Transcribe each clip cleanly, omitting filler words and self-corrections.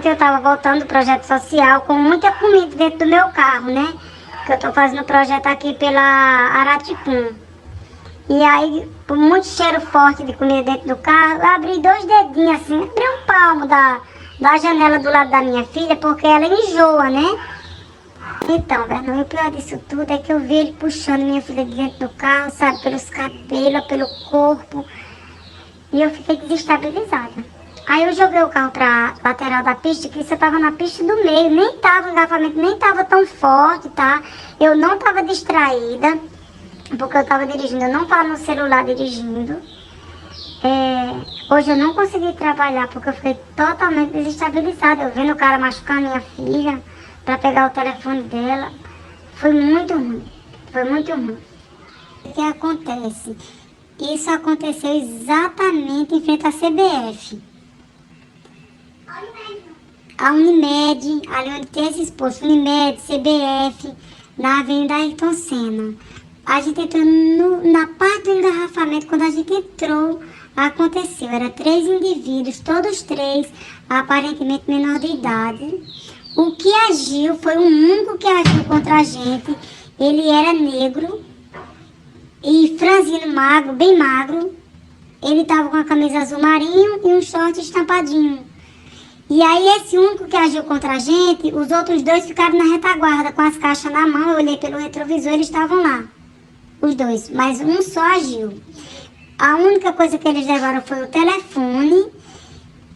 ontem eu estava voltando do projeto social com muita comida dentro do meu carro, né? Que eu estou fazendo o projeto aqui pela Araticum. E aí, por muito cheiro forte de comida dentro do carro, eu abri 2 dedinhos assim, abri um palmo da janela do lado da minha filha, porque ela enjoa, né? Então, Vernon, o pior disso tudo é que eu vi ele puxando minha filha de dentro do carro, sabe, pelos cabelos, pelo corpo. E eu fiquei desestabilizada. Aí eu joguei o carro pra lateral da pista, que você tava na pista do meio, nem tava, o engarrafamento nem tava tão forte, tá? Eu não tava distraída, porque eu tava dirigindo, eu não tava no celular dirigindo. Hoje eu não consegui trabalhar, porque eu fiquei totalmente desestabilizada. Eu vendo o cara machucando minha filha, pra pegar o telefone dela. Foi muito ruim, foi muito ruim. O que acontece? Isso aconteceu exatamente em frente à CBF. A Unimed, ali onde tem esses postos, Unimed, CBF, na Avenida Ayrton Senna. A gente entrou na parte do engarrafamento, quando a gente entrou, aconteceu. Era 3 indivíduos, todos 3, aparentemente menor de idade. O que agiu, foi o único que agiu contra a gente. Ele era negro e franzino, magro, bem magro. Ele tava com a camisa azul marinho e um short estampadinho. E aí esse único que agiu contra a gente, os outros 2 ficaram na retaguarda com as caixas na mão. Eu olhei pelo retrovisor, eles estavam lá, os 2, mas um só agiu. A única coisa que eles levaram foi o telefone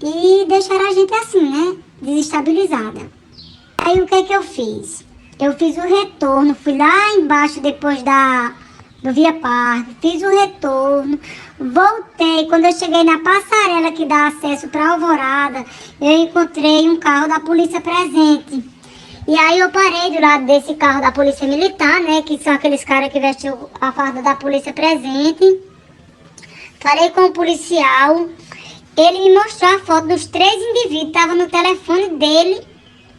e deixaram a gente assim, né, desestabilizada. Aí o que que eu fiz? Eu fiz o retorno, fui lá embaixo depois do Via Parque, fiz o retorno, voltei. Quando eu cheguei na passarela que dá acesso para Alvorada, eu encontrei um carro da polícia presente. E aí eu parei do lado desse carro da polícia militar, né, que são aqueles caras que vestem a farda da polícia presente. Falei com o policial, ele me mostrou a foto dos 3 indivíduos, estava no telefone dele,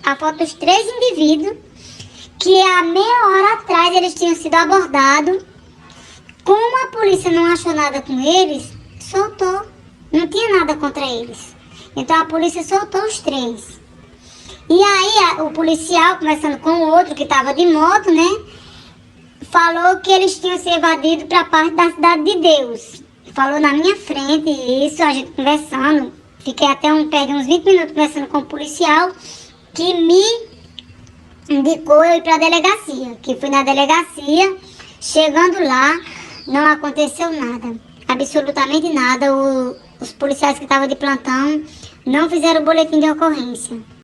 a foto dos 3 indivíduos, que há meia hora atrás eles tinham sido abordados. Como a polícia não achou nada com eles, soltou. Não tinha nada contra eles. Então a polícia soltou os 3. E aí o policial, conversando com o outro que estava de moto, né, falou que eles tinham se evadido para a parte da Cidade de Deus. Falou na minha frente isso, a gente conversando. Fiquei até perdi uns 20 minutos conversando com o policial, que me indicou eu ir para a delegacia. Que fui na delegacia, chegando lá, não aconteceu nada, absolutamente nada. Os policiais que estavam de plantão não fizeram o boletim de ocorrência.